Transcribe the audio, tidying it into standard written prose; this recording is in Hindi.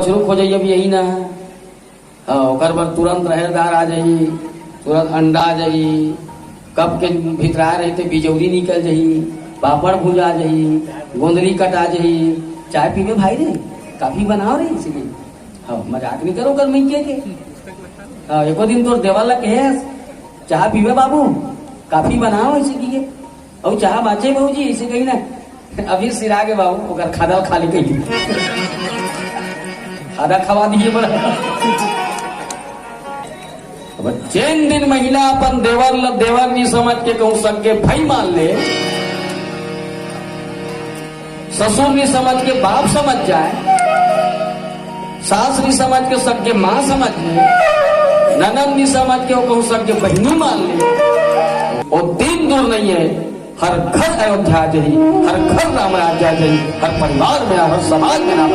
शुरू हो जाइए अब यही ना ओकर बाद तुरंत रहेदार आ जाइए, तुरंत अंडा आ जाइए, कप के भितरा रहे थे बिजौरी निकल जाइए, पापड़ भुजा जाइए, गोंदली कटा जाइए, चाय पीवे भाई रे काफी बनाओ रे इसलिए। हाँ मजाक नहीं करो कर मैं के एको दिन तोर देवाला के चाह पीवे बाबू काफी बनाओ ऐसे की और चाह बाचे बहू जी ऐसे कही ना अभी सिरा के बाबू ओकर खादा खाली कही खादा खवा दीजिए बड़ा। जिन दिन महिला अपन देवर नहीं समझ के कहूं सबके भाई मान ले, ससुर नहीं समझ के बाप समझ जाए, सास नहीं समझ के सबके माँ समझ ले, ननद नहीं समझ के वो कहूं सबके बहनी मान ले, और दिन दूर नहीं है हर घर अयोध्या जाई, हर घर राम राज्य जाई, हर परिवार में हर समाज में नाम